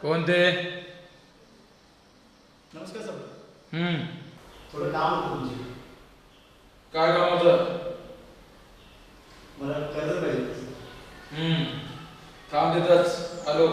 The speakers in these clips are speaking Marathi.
कोण ते? नमस्कार सर. थोडं काम होतं तुमचे. काय काम होतं? मला कर्ज पाहिजे. काम देतच आलो.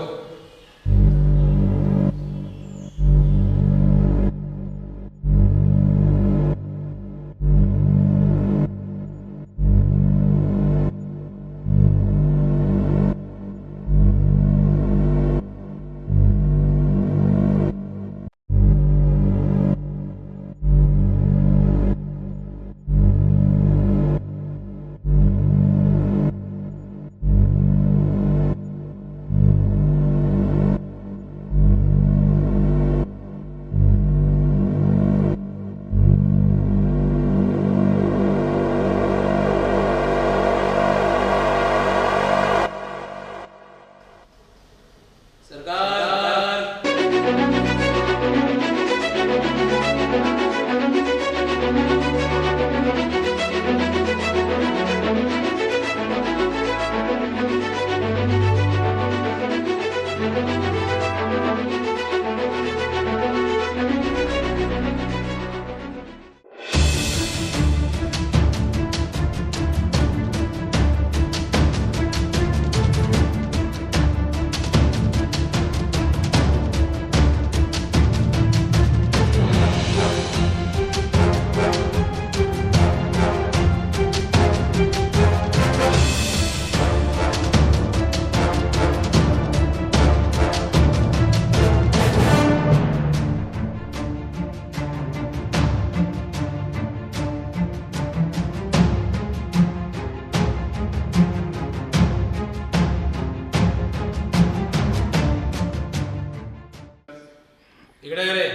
इकडे रे.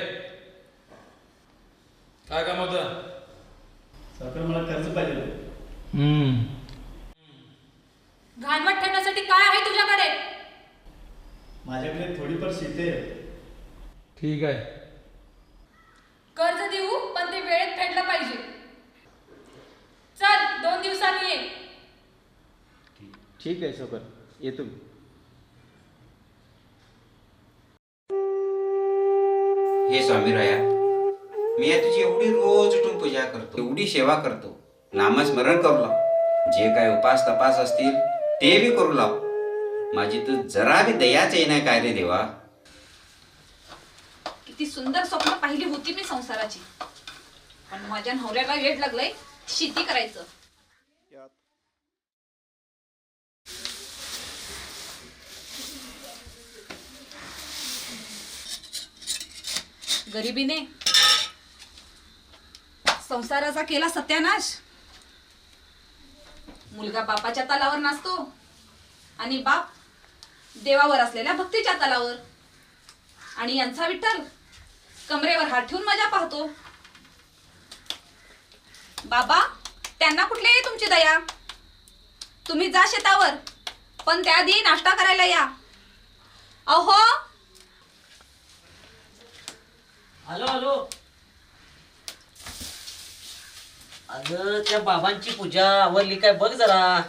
काय काम होतं? सरकार मला कर्ज पाहिजे. घाणवट ठेवण्यासाठी काय आहे तुझ्याकडे? माझ्याकडे थोडीफार शेती आहे. ठीक आहे. कर्ज देऊ पण ते वेळेत फेडलं पाहिजे. चल 2 दिवसांनी ये. ठीक आहे सर, येतो मी. हे स्वामीराया, मी तुझी एवढी रोज उठून पूजा करतो, एवढी सेवा करतो, नामस्मरण करू लाव, जे काय उपास तपास असतील ते बी करू लाव. माझी तू जरा बी दयाच येणार काय रे देवा. किती सुंदर स्वप्न पाहिली होती मी संसाराची, पण माझ्या नवऱ्याला वेड लागलंय शेती करायचं. गरिबीने संसाराचा केला सत्यानाश. मुलगा बापाच्या तलावर नाचतो आणि बाप देवावर असलेल्या भक्तीच्या तलावर, आणि यांचा विठ्ठल कमरेवर हात ठेवून मजा पाहतो. बाबा, त्यांना कुठली आहे तुमची दया? तुम्ही जा शेतावर, पण त्याआधी नाश्ता करायला या. अहो, हॅलो हॅलो. अगं त्या बाबांची पूजा आवरली काय बघ जरा.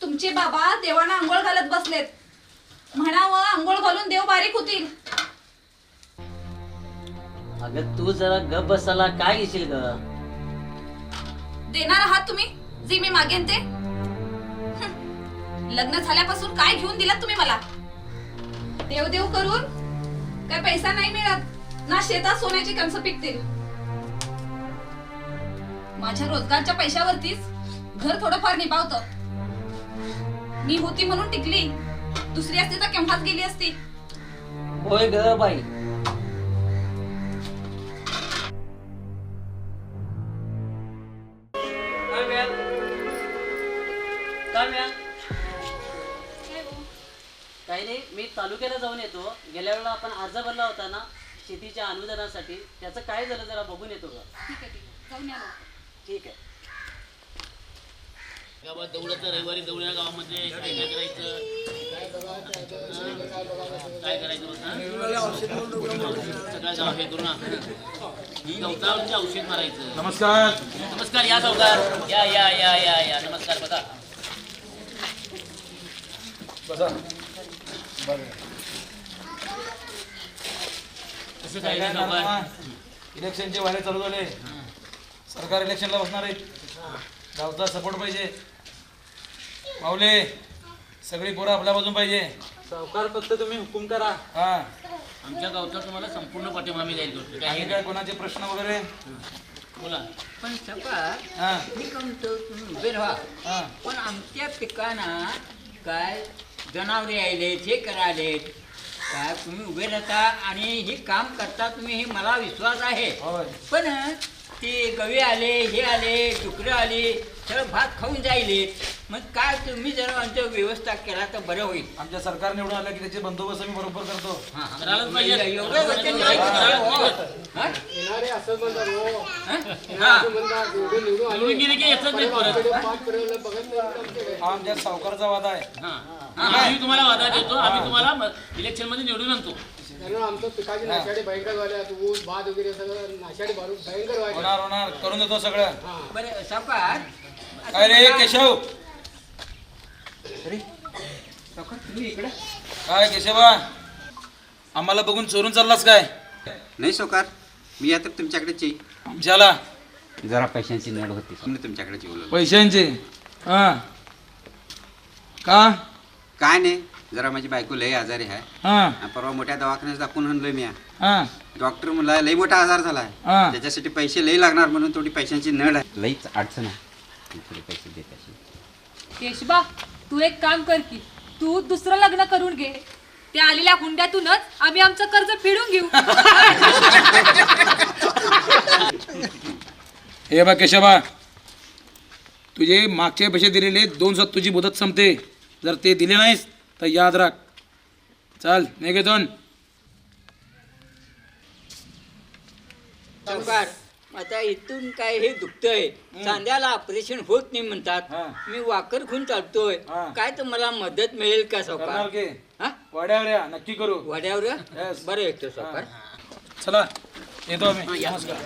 तुमचे बाबा देवांना आंघोळ घालत बसलेत. म्हणावं आंघोळ घालून देव बारीक होतील. अगं तू जरा गप बसायला काय घेशील ग? देणार आहात तुम्ही जे मी मागेन ते? लग्न झाल्यापासून काय घेऊन दिलात तुम्ही मला? देव देव करून काय पैसा नाही मिळत, ना शेतात सोन्याची कणसं पिकतील. माझ्या रोजगारच्या पैशावरतीच घर थोडंफार निभावतं. मी होती म्हणून टिकली, दुसरी असती तर केव्हाच गेली असती. होय ग बाई. काही नाही, मी तालुक्याला जाऊन येतो. गेल्या वेळेला आपण अर्ज भरला होता ना शेतीच्या अनुदानासाठी, त्याचं काय झालं जरा बघून येतो का? ठीक आहे, जाऊन या. ठीक आहे. गावात दौडचं रविवारी दौड्या गावामध्ये काय काय करायचं, काय करायचं सगळ्या गाव हे करू ना, गवतावरचे औषध मारायचं. नमस्कार. नमस्कार, या सावकार, या या या या या नमस्कार. बघा बसा बरं कसं काय काय काय सावकार? करणार? इलेक्शनचे वारे चालू झाले सरकार इलेक्शनला बसणार आहे गावचा सपोर्ट पाहिजे माऊले सगळी पोरं आपल्या बाजून पाहिजे सावकार फक्त तुम्ही हुकूम करा. हा आमच्या गावचा तुम्हाला संपूर्ण पाठिंबा आम्ही जाहीर करतो आणि काय काय कोणाचे प्रश्न वगैरे बोला. पण सकाळ हा मी काय म्हणतो तुम्ही उभे राहा हा पण आमच्या पिकांना काय जनावरे आलेत हे करायलेत काय तुम्ही उभे राहता आणि हे काम करता तुम्ही हे मला विश्वास आहे होय पण ते गवे आले डुकरं आले सगळं भात खाऊन जाईले मग काय तुम्ही जर आमच्या व्यवस्था केला तर बरं होईल. आमच्या सरकार निवडून आलं की त्याचे बंदोबस्त आम्ही बरोबर करतो हा, हा. करायलाच पाहिजे. एवढं वचन नाही करायलाच हो. पाहिजे. हा? निवडून गेले की येतच नाही परत. हा आमच्या सावकारचा वादा आहे हा. आम्ही तुम्हाला वादा देतो आम्ही तुम्हाला इलेक्शन मध्ये निवडून आणतो. कारण आमचं पिकाची नाशाडी भयंकर झाल्या ऊस भात वगैरे सगळं नाशाडी भरून भयंकर व्हायचं. होणार करून देतो सगळं बरं सावकार काय रे केशव सावकार तुम्ही इकडे काय केशवा आम्हाला बघून चोरून चाललास काय नाही सावकार मी आता तुमच्याकडेच येईल. आमच्याला जरा पैशांची नड होती म्हणून तुमच्याकडेच येऊ लागलो. पैशांचे हा का काय नाही जरा माझी बायको लई आजारी आहे हा परवा मोठ्या दवाखान्यात दाखवून आणलोय मी हा डॉक्टर म्हणला लई मोठा आजार झाला आहे हा त्याच्यासाठी पैसे लई लागणार म्हणून थोडी पैशांची नड आहे लईच अडचण आहे थोडे पैसे देत असेल. केशबा तू एक काम कर की तू दुसरं लग्न करून घे त्या आलेल्या हुंड्यातूनच आम्ही आमचं कर्ज फेडून घेऊ. हे बा केशवा तुझे मागचे पैसे दिलेले 2 दिवसात तुझी मुदत संपते जर ते दिले नाहीस तर याद राख चल निघेतून सावकार आता इथून काय हे दुखतंय सांध्याला ऑपरेशन होत नाही म्हणतात हा. मी वाकर खून चालतोय हा. काय तर मला मदत मिळेल का करणार सावकार की हा वाड्यावर या नक्की करू वाड्यावर Yes. बरं येतो सावकार चला येतो आम्ही नमस्कार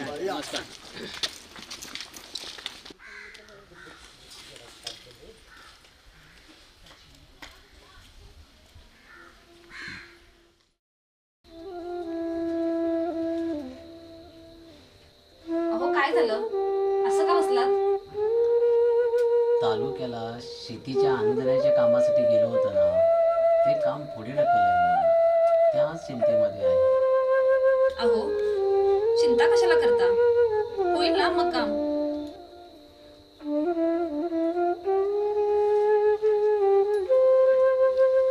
अहो काय झालं असं का बसलात तालुक्याला शेतीच्या अनुदानाच्या कामासाठी गेलो होतो ना ते काम पुढे ढकललं मी त्याच चिंतेमध्ये आहे. अहो चिंता कशाला करता होईल ना मग काम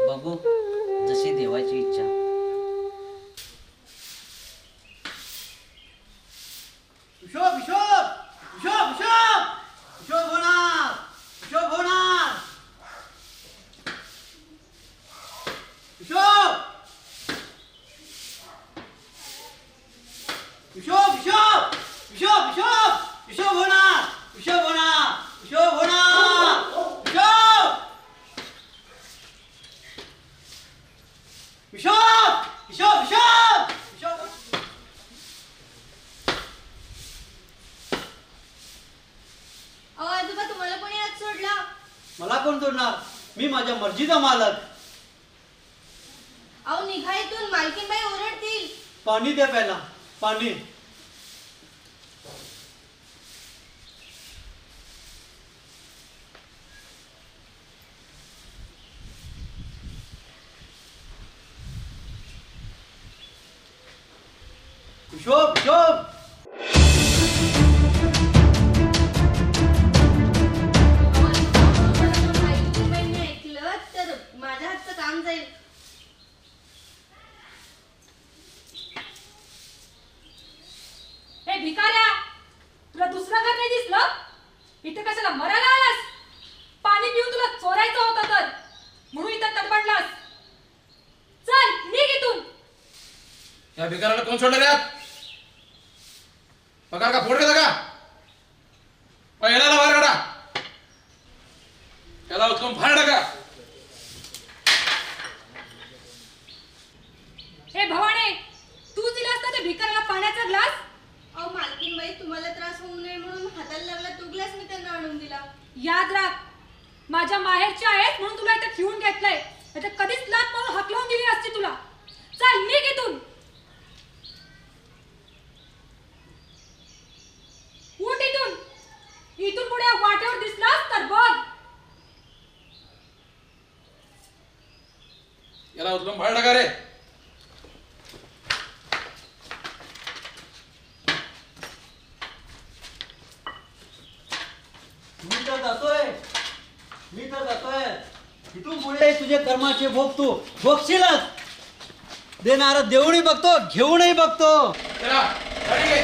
बघू जशी देवाची इच्छा. हिशोब हिशोब हिशोब हिशोब हिशोब होणार हिशोब होणार हिशोब हिशोब हिशोब हिशोब हिशोब हिशोब होणार हिशोब होणार हिशोब होणार हिशोब हिशोब हिशोब हिशोब हिशोब अहो आजोबा तुम्हाला कोणी आज सोडला मला कोण सोडणार मी माझ्या मर्जीचा मालक अहो निघा इथून मालकीनबाई ओरडतील. पाणी द्या प्यायला पाणी हिशोब हिशोब मालकीनबाईंनी ऐकलं तर माझ्या हातचं काम जाईल. हे भिकाऱ्या तुला दुसरं घर नाही दिसलं इथे कशाला मरायला आलास पाणी पिऊन तुला चोरायचं होतं तर म्हणून इथं तडपडलास चल निघ इथून या भिकाराला कोण सोडलं रे आत? पगार का फोड घेता का पहिल्याला बाहेर काढा त्याला उचलून बाहेर टाका हे भवाने तू दिलास ना त्या भिकाऱ्याला पाण्याचा ग्लास अहो मालकीनबाई तुम्हाला त्रास होऊ नये म्हणून हाताला लागला तो ग्लास मी त्यांना आणून दिला. याद राख माझ्या माहेरची आहेस म्हणून तुला इथे ठेवून घेतलंय आता कधीच लात मारून हकलवून दिली असती तुला. चल निघ इथून. उठ इथून. इथून पुढे वाटेवर दिसलास तर बघ. याला उचलून बाहेर टाका रे. मी तर जातोय. इथून पुढे तुझे कर्माचे भोग तू भोगशीलच. देणारा देऊनही बघतो, घेऊनही बघतो. चला, गाडी घे.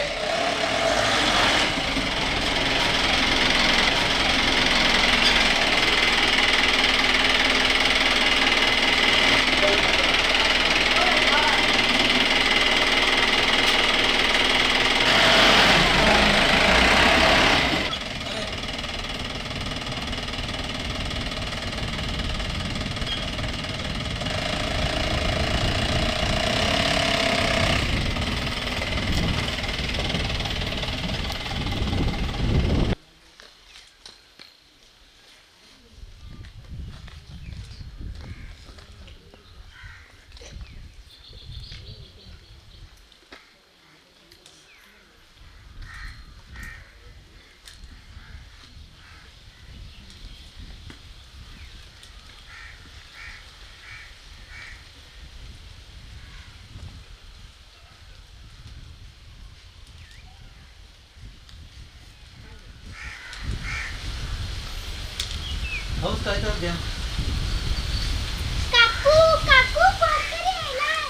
हौस काय तर द्या. काकू काकू कोणतरी आलाय.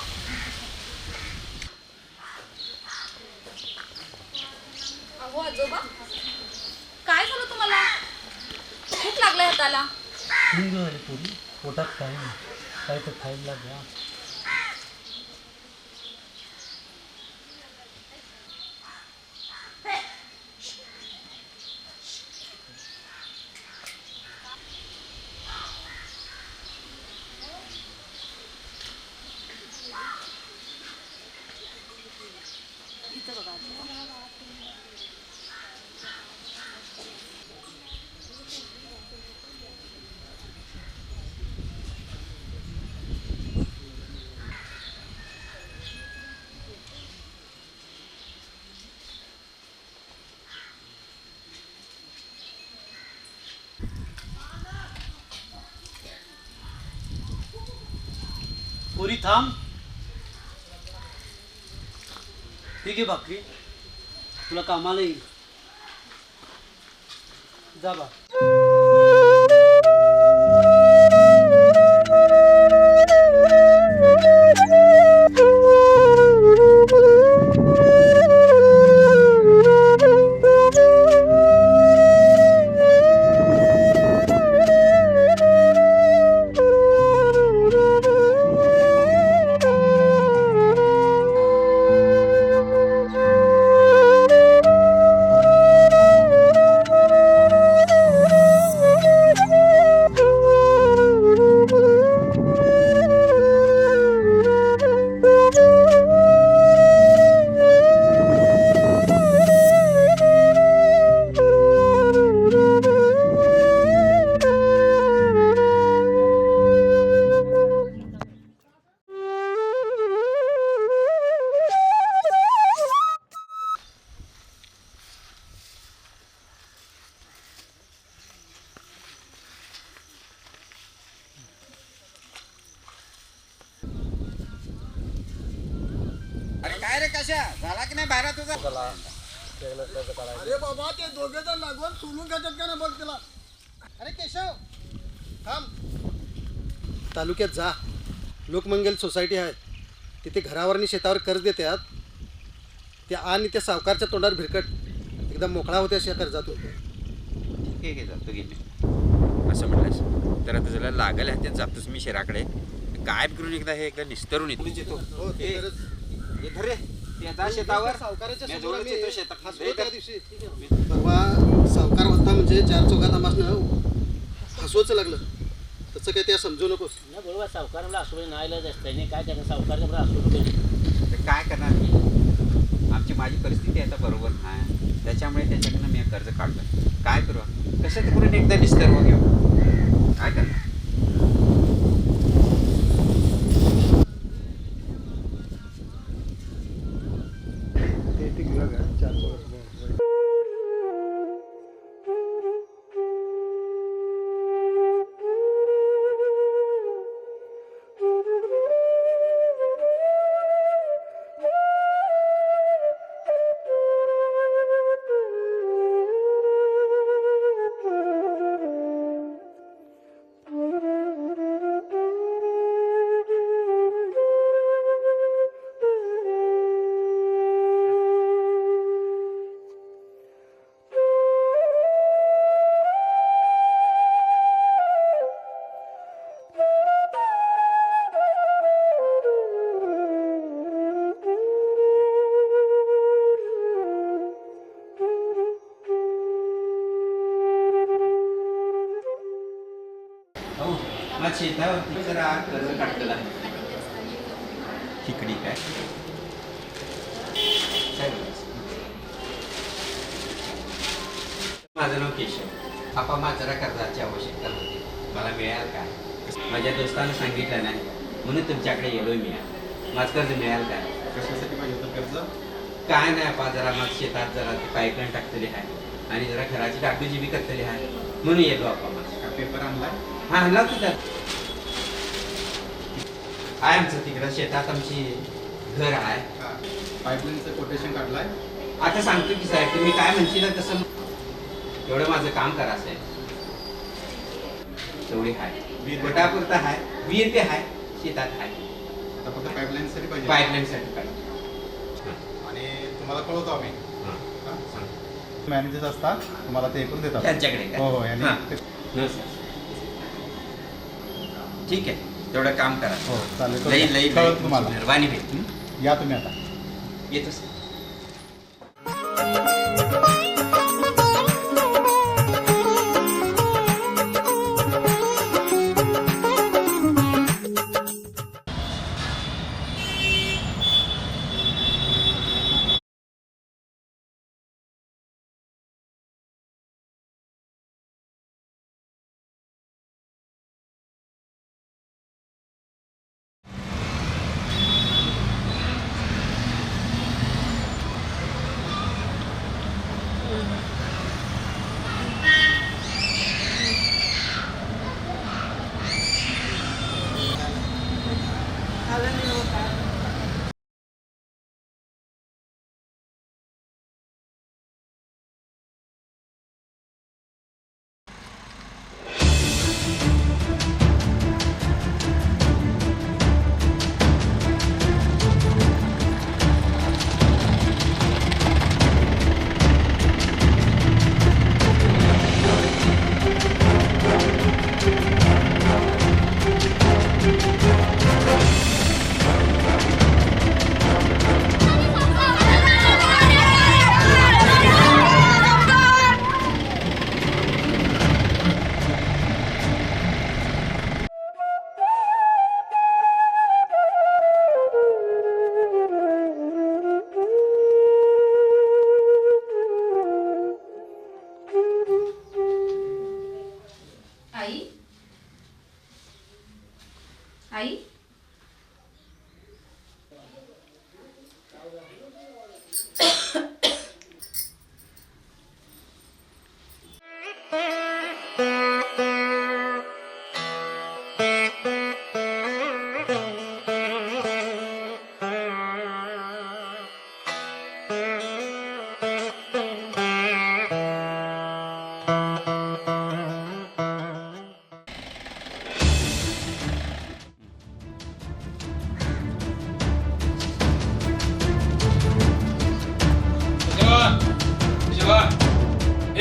अहो आजोबा, काय झालं तुम्हाला? भूक लागल्या हाताला. पोटात काय तर खायला द्या. पोरी थांब. ठीक आहे भाकरी, तुला कामाला येईल. जा बा. काय रे कशा झाला की नाही बाहेर तुझा? अरे बाबा ते दोघे जण लागून सोलून घेतात का ना बघ तिला. अरे केशव थांब. तालुक्यात जा, लोकमंगल सोसायटी आहे तिथे घरावरनी शेतावर कर्ज देतात. त्या आणि त्या सावकारच्या तोंडावर भिरकट एकदम मोकळा होते अशा कर्जातून. ठीक आहे जातो घे मी. असं म्हटलंस तर आता जरा लागल ह्याच्यात जातोच मी शहराकडे. काय करून एकदा हे एकदा निस्तरून येतो. हो ते खरंच. हे धर रे येता शेतावर. सावकाराच्या मी समोर जवळच आम्ही येतो शेतात. हसलो त्या दिवशी. परवा सावकार होता म्हणजे चार चौघात आम्हाला हसवच लागलं. तसं काही त्या समजू नकोस. नाही बरोबर, सावकाराला असू नाहीलाच असतं. काय करणार सावकारच्या बरोबर असू नको. तर काय करणार मी? माझी परिस्थिती आता बरोबर नाही, त्याच्यामुळे त्याच्याकडनं मी कर्ज काढलं. काय करू? कसं ते करून एकदा निस्तर हो घेऊ. काय करणार? चला खिकडी काय माझं नाव केशव. आपा माझ्या कर्जाची आवश्यकता होती, मला मिळेल का? माझ्या दोस्तानं सांगितलं नाही म्हणून तुमच्याकडे येलोय मी. माझं कर्ज मिळेल का? कशासाठी पाहिजे होतं कर्ज? काय नाही आपा, जरा माझं शेतात जरा ते पाईपलाईन टाकलेली आहे आणि जरा घराची डागडुजी बी करतली आहे म्हणून येलो आपा. माझं काय पेपर आणलाय? हा आणला तुझा आहे आमचं तिकडं शेतात आमची घर आहे. पाईपलाईनचं कोटेशन काढलाय? आता सांगतो की साहेब, तुम्ही काय म्हणशील तसं एवढं माझं काम करा साहेब. तेवढी आहे पोटापुरता आहे, विहीर ते आहे, शेतात आहे. आता फक्त पाईपलाईनसाठी पाहिजे? पाईपलाईनसाठी पाहिजे. आणि तुम्हाला कळवतो आम्ही. हां सांग. मॅनेजर्स असतात, तुम्हाला ते ऐकून देतात. त्यांच्याकडे काय? हो हो यांनी हां. हो सर. ठीक आहे, तेवढं काम करा. हो चालेल, लई लई कळवतो तुम्हाला. मेहरबानी भेट. या तुम्ही आता. येतोच. आई आई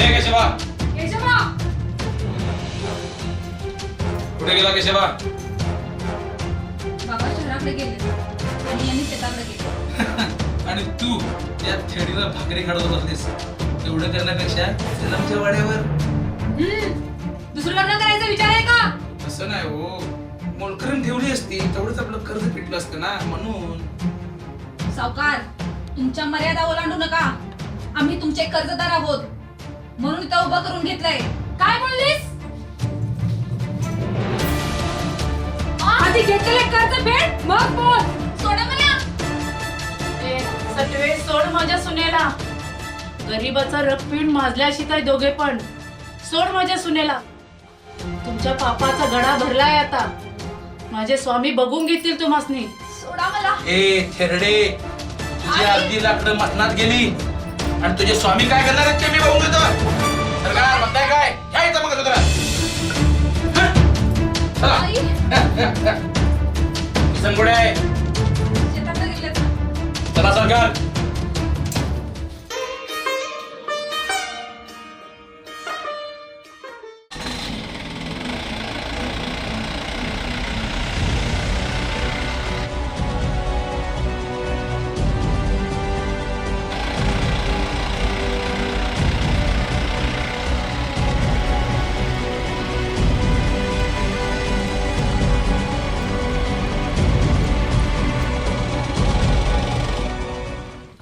केशवा कुठे गेला केशवा? बाबा शहराकडे गेले आणि यांनी शेताकडे गेले. आणि तू त्या थेडीला भाकरी काढत बसलीस. एवढं करण्यापेक्षा आमच्या वाड्यावर. दुसरं लग्न करायचा विचार आहे का? असं नाही हो, मोलकरीण ठेवली असती तेवढंच आपलं कर्ज फिटलं असतं ना म्हणून. सावकार, तुमच्या मर्यादा ओलांडू नका. आम्ही तुमचे कर्जदार आहोत म्हणून इथं उभं करून घेतलंय. काय बोललीस? आधी घेतलेले कर्ज फेड मग बोल. सोडा मला. सटवे सोड माझ्या सुनेला. गरीबाचा रगपीण माजल्याशी काय दोघे पण. सोड माझ्या सुनेला. तुमच्या पापाचा गडा भरलाय आता. माझे स्वामी बघून घेतील तुम्हासनी. सोडा मला. ए थेरडे, तुझी अर्धी लाकडं मटणात गेली आणि तुझे स्वामी काय करणार आहेत ते मी बघून घेतो. सरकार म्हणताय काय? काय येतं मग तुला? चला संगोडे आहे. शेताकडे गेले. चला सरकार.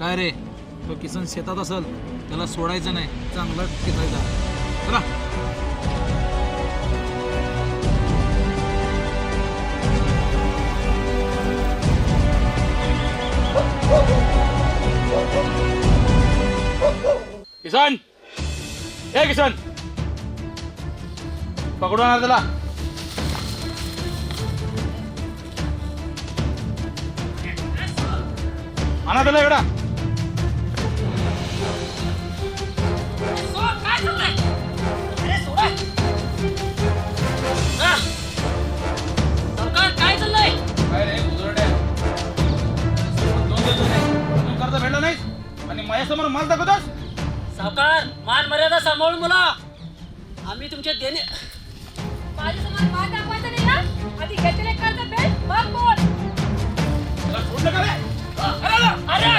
काय रे, तो किसन शेतात असेल, त्याला सोडायचं नाही, चांगला टिकायचा. चला. किसन, हे किसन, पकडून आणा त्याला. आणा त्याला एवढा. काय चाललंय? काय रे उजरड्या, दोन करता भेटला नाहीस आणि माझ्यासमोर माल दाखवतोस. सावकार, मान मर्यादा सांभाळून बोला. आम्ही तुमच्या देणे माझ्यासमोर माल दाखवायचं नाही ना. आधी घेतलेले कर्ज फेड, मग बोल. त्याला सोडलं का रे? अरे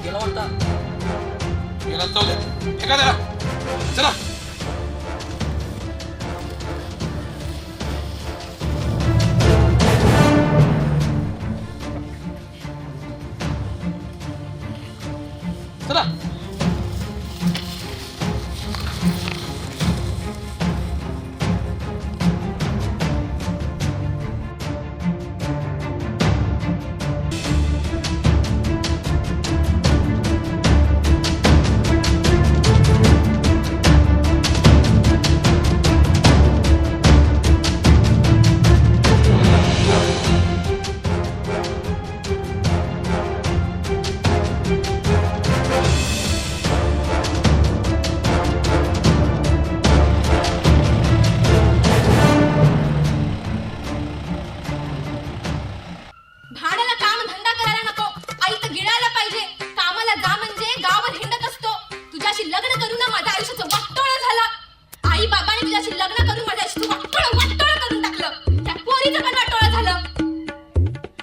गेला वाटता. गेला तो एका त्याला. चला. चला. भाड्याला काम धंदा करायला नको, आई तर गिळायला पाहिजे. कामाला जा म्हणजे गावात हिंडत असतो. तुझ्याशी लग्न करून ना माझ्या आयुष्याचं वाटोळं झालं. आई बाबाने तुझ्याशी लग्न करून माझ्या आयुष्याचं वाटोळं करून टाकलं. त्या पोरीचं पण वाटोळं झालं.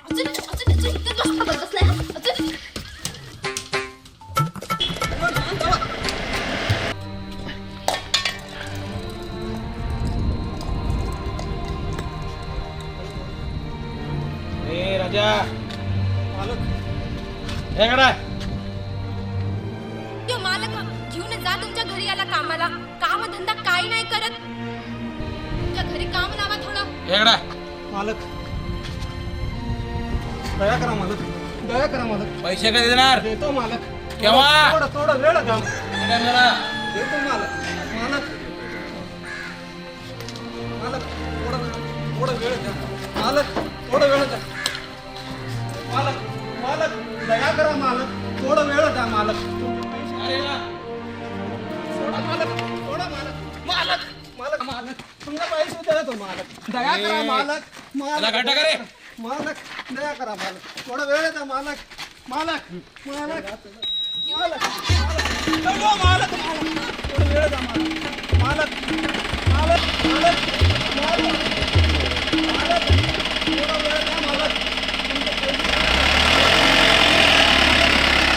अजून इथं बसता बसलाय हा. अजून ए राजा, हे कडा. त्यो मालक घेऊन जा तुमच्या घरी याला कामाला. काम धंदा काही नाही करत. तुमच्या घरी काम लावा थोडं. हे कडा. मालक, दया करा मालक, दया करा मालक. पैसे कधी देणार? देतो मालक. केव्हा? थोडं वेळ द्या. जरा. देतो मालक. मालक, मालक, थोडं वेळ द्या. मालक, थोडं वेळ द्या. मालक, मालक, दया करा मालक, थोडं वेळ द्या मालक. अरे वा. सोडा मालक, सोडा मालक. मालक, मालक, मालक, तुमचा पैसे देतो मालक. दया करा मालक. त्याला घंटा का रे? मालक, दया करा मालक. थोडा वेळ द्या मालक. मालक, मालक, मालक, मालक, मालक, थोडा वेळ द्या मालक. मालक, मालक, मालक, मालक, मालक, थोडा वेळ द्या मालक.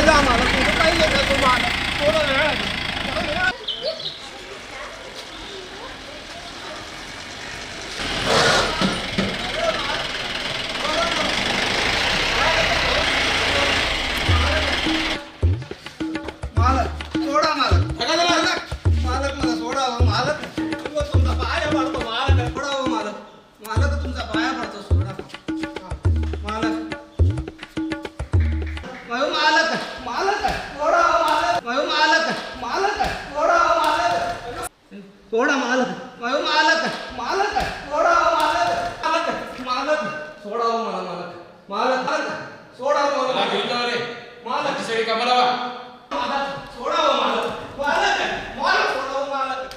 द्या मालक, तुमचं काही देतो मालक. थोडा वेळ द्या. थोडा वेळ. मालक, सोडा मालक. मालक, मालक, मला सोडा हो मालक. तुमचा पाया पडतो मालक. सोडा हो मालक. मालक, तुमचा पाया पडतो. सोडा मालक. वयो मालक, मालक, सोडा हो मालक. वयो मालक, मालक, सोडा हो मालक. सोडा मालक. वयो मालक, मालक, सोडा हो मालक. मालक, मालक, सोडा हो मला मालक. मालक, मालक, सोडा हो त्याला मालक. घेऊन जाऊ रे. मालक, सगळी कामाला वा. मालक, सोडा हो मालक. मालक, मालक, सोडा हो मालक.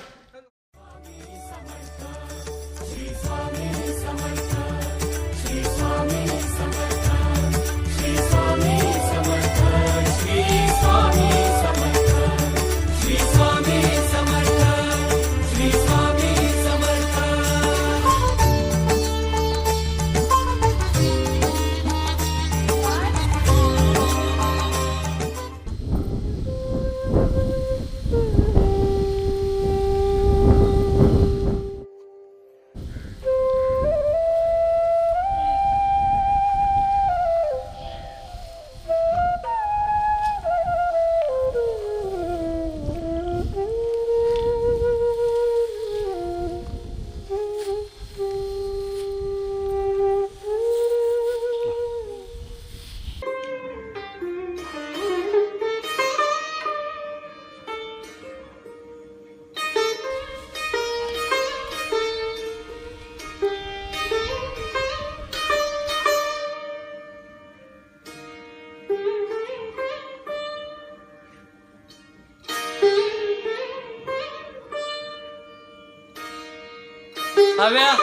काव्या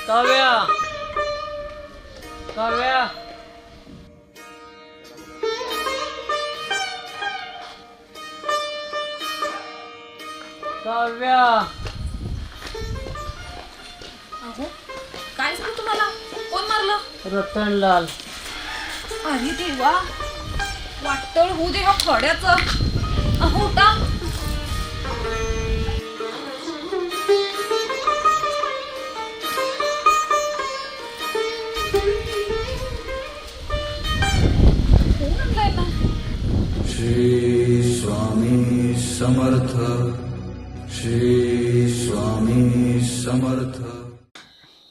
काव्या काव्या काव्या अहो काय झालं तुम्हाला? कोण मारलं? रतनलाल. अरे देवा, वाटतळ होऊ दे ह्या खोड्याचं. अहो उठा. कोण आणलंय ना? श्री स्वामी समर्थ. श्री स्वामी समर्थ.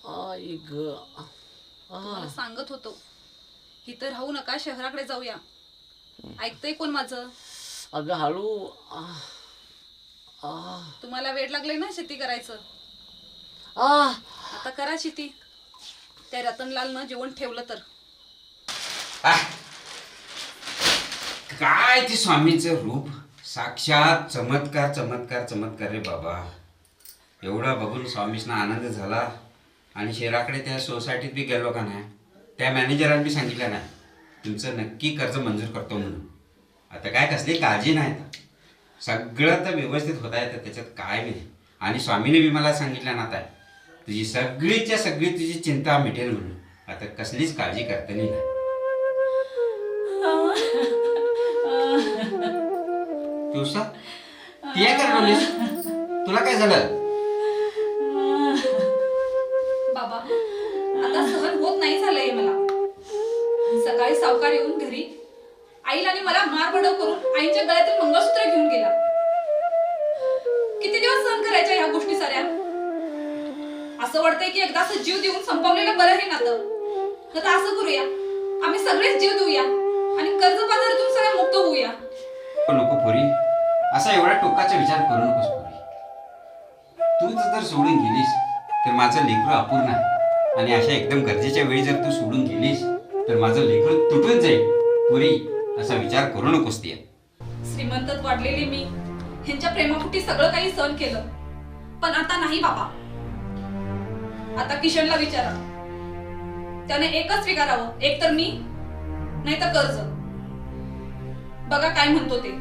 आई ग. तुम्हाला सांगत होतो इथं राहू नका, शहराकडे जाऊया. ऐकतंय कोण माझं? अगं हळू. तुम्हाला वेळ लागले ना शेती करायचं. आता करा शेती. त्या रतनलालनं जेवण ठेवलं तर. काय ते स्वामीचं रूप, साक्षात चमत्कार चमत्कार चमत्कार रे बाबा. एवढा बघून स्वामींना आनंद झाला. आणि शहराकडे त्या सोसायटीत बी गेलो का नाही, त्या मॅनेजरांनी बी सांगितलं नाही तुमचं नक्की कर्ज मंजूर करतो म्हणून. आता काय कसली काळजी नाही, सगळं तर व्यवस्थित होता येतं, त्याच्यात काय नाही. आणि स्वामीने बी मला सांगितलं ना आता तुझी सगळीच्या सगळी तुझी चिंता मिटेल म्हणून. आता कसलीच काळजी करतली नाही. तुझा ती काय करतोस? तुला काय झालं? बाबा आता सहन होत नाही झालंय मला. सकाळी सावकार येऊन घरी आईला आणि मला मारबडव करून आईच्या गळ्यातील मंगळसूत्र घेऊन गेला. किती दिवस सहन करायच्या ह्या गोष्टी साऱ्या? असं वाटतंय की एकदाच जीव देऊन संपवलेलं बरं हे नातं. तर असं करूया, आम्ही सगळेच जीव देऊया आणि कर्ज बाजारातून सगळ्या मुक्त होऊया. नको पोरी, असा एवढा टोकाचा विचार करू नकोस पोरी. तूच जर सोडून गेलीस तर माझं लेकरू अपूर्ण आहे. आणि अशा एकदम गरजेच्या वेळी जर तू सोडून गेलीस तर माझं लेकरू तुटून जाईल. पोरी असा विचार करू नकोस ती. श्रीमंतत वाढलेली मी ह्यांच्या प्रेमापोटी सगळं काही सहन केलं, पण आता नाही बाबा. आता किशनला विचारा, त्याने एकच स्वीकारावं, एक तर मी नाही तर कर्ज. बघा काय म्हणतो ते.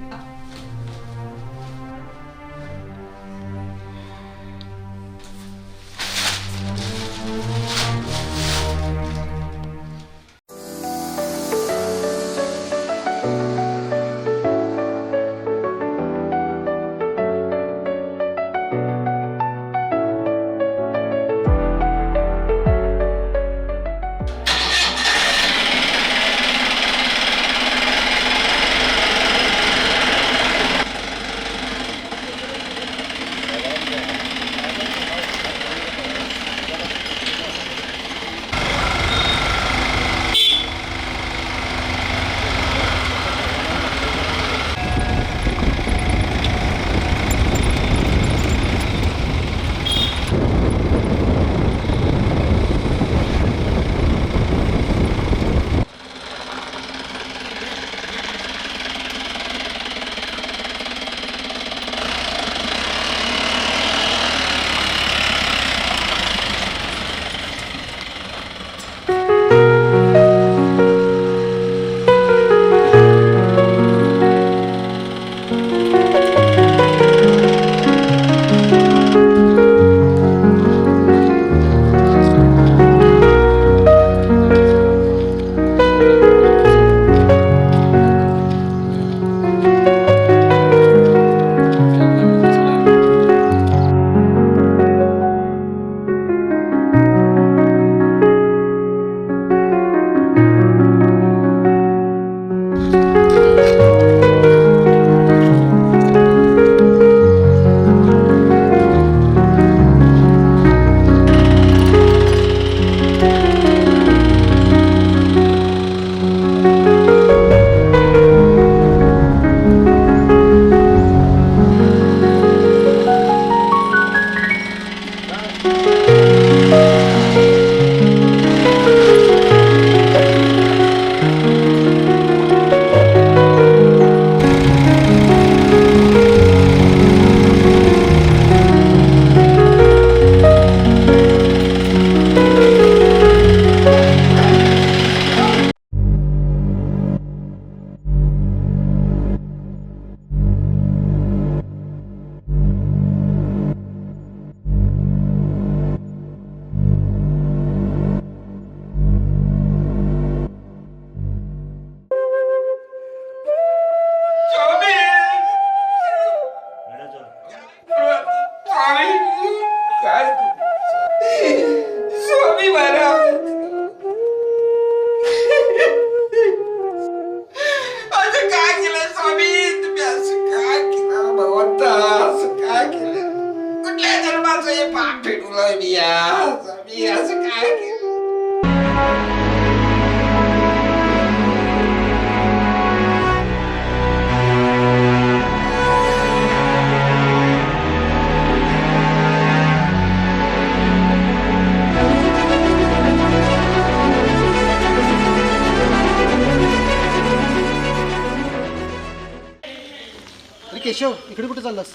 केशव इकडे कुठे चाललास?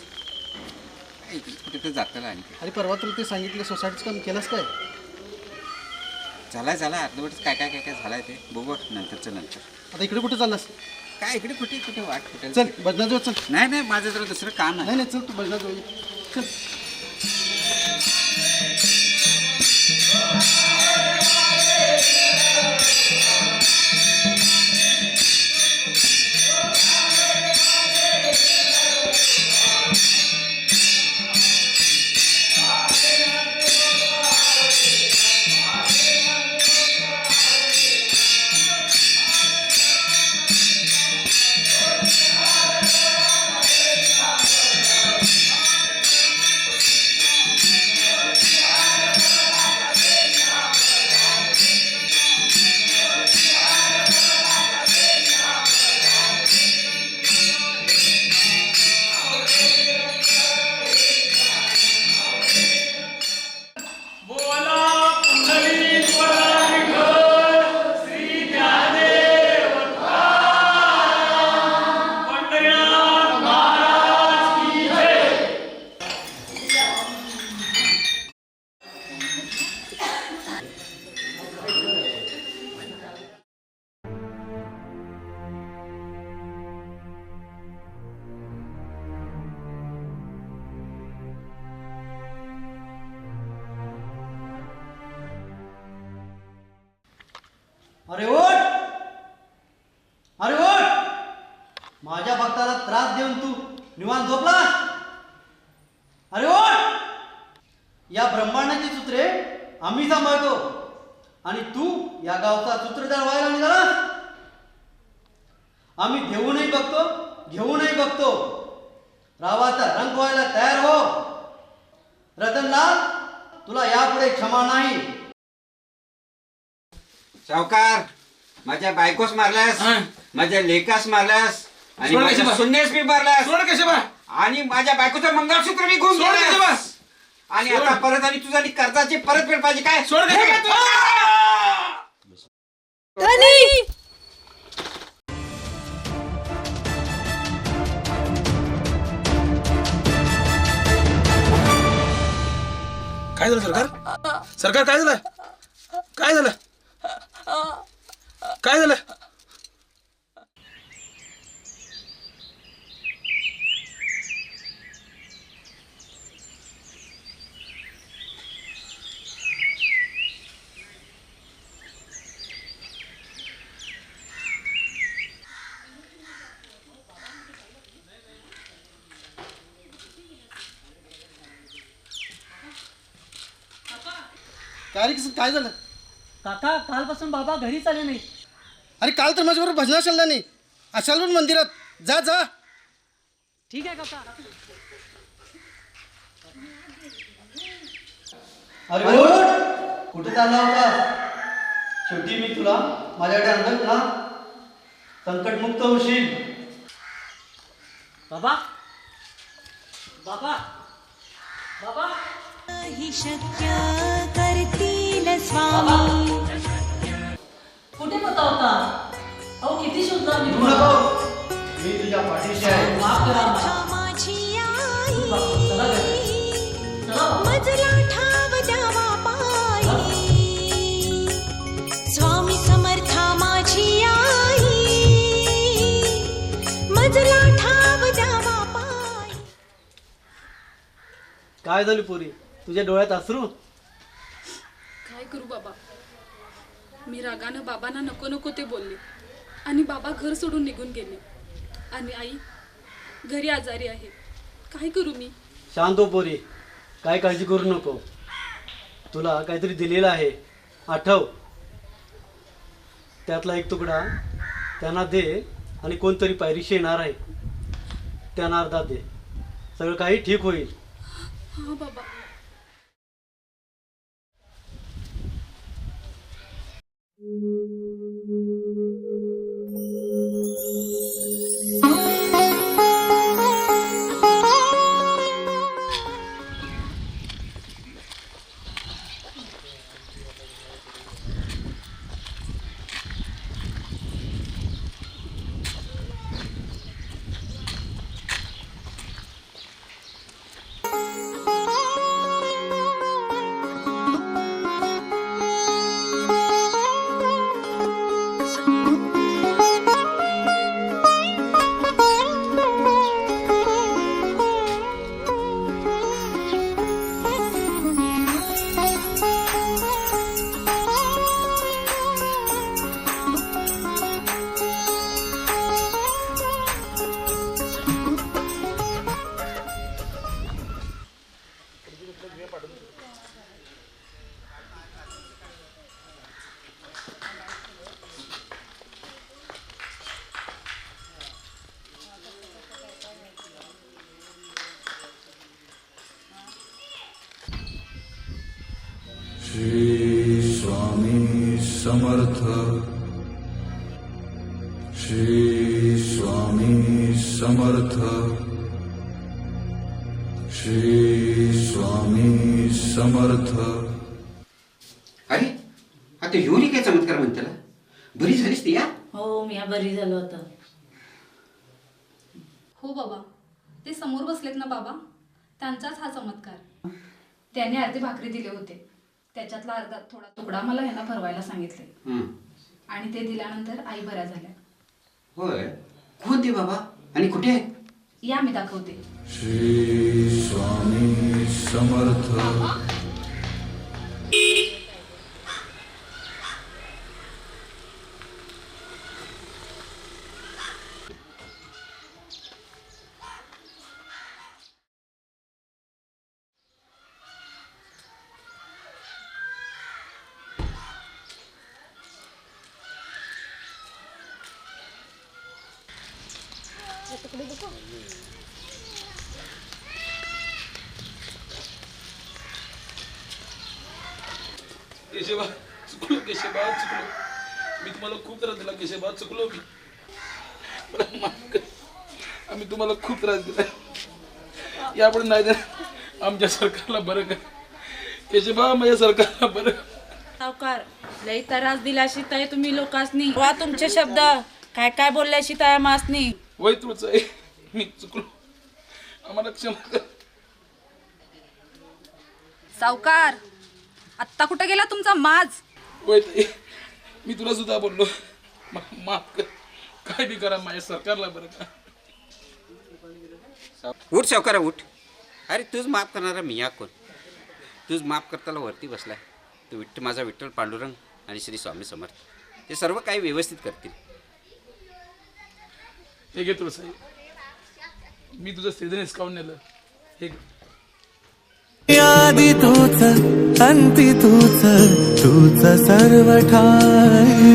कुठे तर जाताला आणि अरे परवा तुला ते सांगितलं सोसायटीचं काम केलंस काय? झालाय अर्धवटच काय झालाय ते बघू नंतर आता इकडे कुठे चाललास? काय इकडे कुठे वाट कुठे चल भजनाजवळ चल. नाही माझं जरा दुसरं काम आहे. नाही चल तू भजनाजवळ चल. अरे ओट माझ्या भक्ताला त्रास देऊन तू निवांत झोपला? अरे ओट, या ब्रह्मांडाची सूत्रे आम्ही सांभाळतो आणि तू या गावचा सूत्रधार व्हायला निघालास. आम्ही देऊनही बघतो घेऊनही बघतो. रावाचा रंग व्हायला तयार हो. रतनलाल, तुला यापुढे क्षमा नाही. सावकार, माझ्या बायकोस मारल्यास, माझ्या लेकास मारल्यास आणि माझ्या सुन्नेस बी मारल्यास आणि माझ्या बायकोचं मंगळसूत्र बी घेऊन गेलास आणि आता परत आणि तुझा कर्जाची परतफेड पाहिजे काय? काय झालं सरकार? सरकार काय झालं? काय झालं? काय झालं? काय झालं? काका कालपासून बाबा घरीच आले नाही. अरे काल तर माझ्याबरोबर भजनात चालला नाही. असाल पण मंदिरात. जा जा. ठीक आहे काका. अरे ओट, कुठे चालला होता? शेवटी मी तुला माझ्याकडे आणलं ना. संकटमुक्त होशील. बाबा बाबा बाबा ही शक्य करतील स्वामी. कुठे होता होता? अहो किती शोधला मी तू नको, मी तुझ्या पाठीशी आहे. माफ करा. माझी आई चला घरी. चला. मजला ठाव द्यावा पायी. स्वामी समर्था माझी आई मजला ठाव द्यावा पायी. काय झाली पोरी? तुझ्या डोळ्यात अश्रू? काय करू बाबा, मी रागानं बाबांना नको नको ते बोलले आणि बाबा घर सोडून निघून गेले आणि आई घरी आजारी आहे. काय करू मी? शांत हो पोरी, काय काळजी करू नको. तुला काहीतरी दिलेलं आहे, आठव. त्यातला एक तुकडा त्यांना दे आणि कोणतरी पायरीशी येणार आहे, त्यांना अर्धा दे. सगळं काही ठीक होईल. हा बाबा. समर्थ श्री स्वामी समर्थ श्री स्वामी समर्थ. अरे आता एवढी काय चमत्कार म्हणते बरी झालीस ती या. हो मी बरी झालो होतं. हो बाबा, ते समोर बसलेत ना बाबा, त्यांचाच हा चमत्कार. त्याने अर्धी भाकरी दिले होते, त्याच्यातला अर्धा थोडा तुकडा मला यांना भरवायला सांगितले आणि ते दिल्यानंतर आई बऱ्या झाल्या. होय, कोण ते बाबा आणि कुठे आहे? या मी दाखवते. श्री स्वामी समर्थ. केशबा चुकलो, केशबा चुकलो. मी तुम्हाला खूप त्रास दिला केशबा, चुकलो मी. मला माफ कर. आम्ही तुम्हाला खूप त्रास दिला. यापुढे नाही देणार. आमच्या सरकारला बरं कर केशबा, माझ्या सरकारला बरं कर. सावकार लई त्रास दिल्याशी ताई तुम्ही लोकांनी वा तुमचे शब्द काय काय बोलल्याशी ताय मासनी. वय तुझं आहे, मी चुकलो, आम्हाला क्षमा कर. सावकार, आत्ता कुठे गेला तुमचा माज? वय ताई, मी तुला सुद्धा बोललो, माफ कर. काय बी करा, माझ्या सरकारला बरं का. उठ सावकारा उठ. अरे तूच माफ करणारा मी या कोण? तूच माफ करताना वरती बसलाय. तू माझा विठ्ठल पांडुरंग आणि श्री स्वामी समर्थ ते सर्व काही व्यवस्थित करतील. हे घे तुला साहेब, मी तुझं श्रीधन हिसकावून नेलं. हे आदि तूच अंती तूच, तूच सर्व ठाई.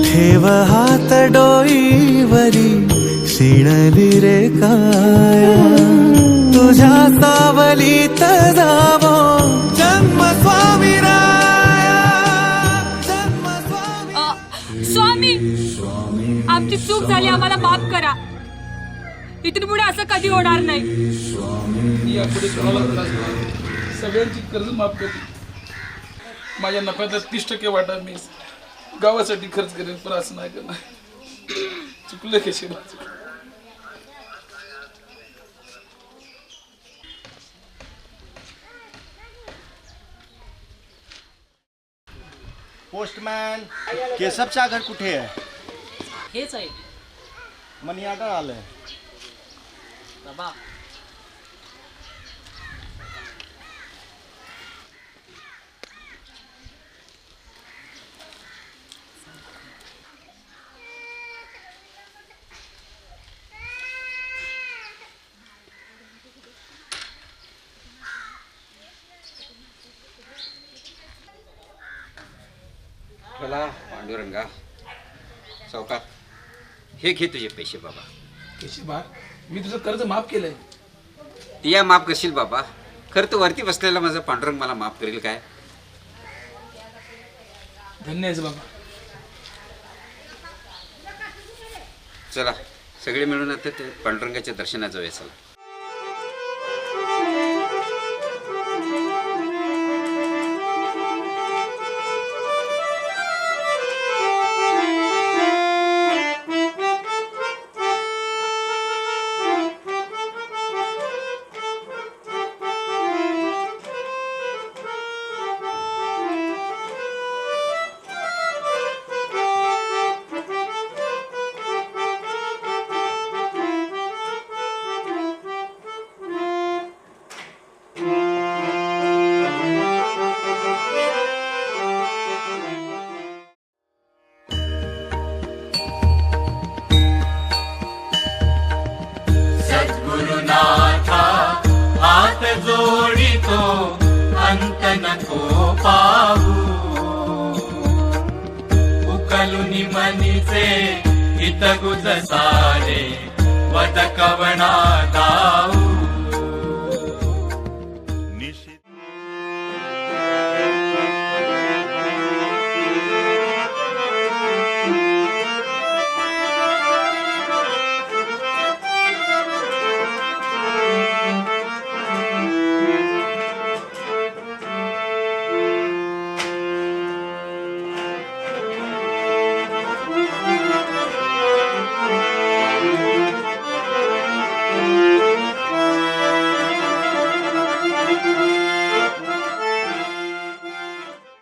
ठेव हात डोईवरी शिणली रे काया, तुझ्या सावलीत जावो जन्म स्वामी राया, जन्म स्वामी. स्वामी आमची चूक झाली, आम्हाला माफ करा. इथून पुढे असं कधी होणार नाही. यापुढे कोणाला त्रास नाही. सगळ्यांची कर्ज माफ करते. माझ्या नफ्याचा 30% वाटा मी गावासाठी खर्च करेन, पण असं नाही करणार. चुकलं केशबा. पोस्टमॅन, केशवचा घर कुठे आहे? हेच आहे मनी ऑर्डर आलंय बाबा. चला पांडुरंगा, सावकार हे घे तुझे पैसे बाबा. केशबा, मी तुझं कर्ज माफ केलंय. ती या माफ करशील बाबा. खरं तर वरती बसलेला माझा पांडुरंग मला माफ करेल काय? धन्य आहेस बाबा. चला सगळे मिळून आता ते पांडुरंगाच्या दर्शनात जाऊया. चला. सद्गुरुनाथा हात जोडितो अंत नको पाहू, उकलुनी मनीचे हित गुज सारे वद कवना दाऊ.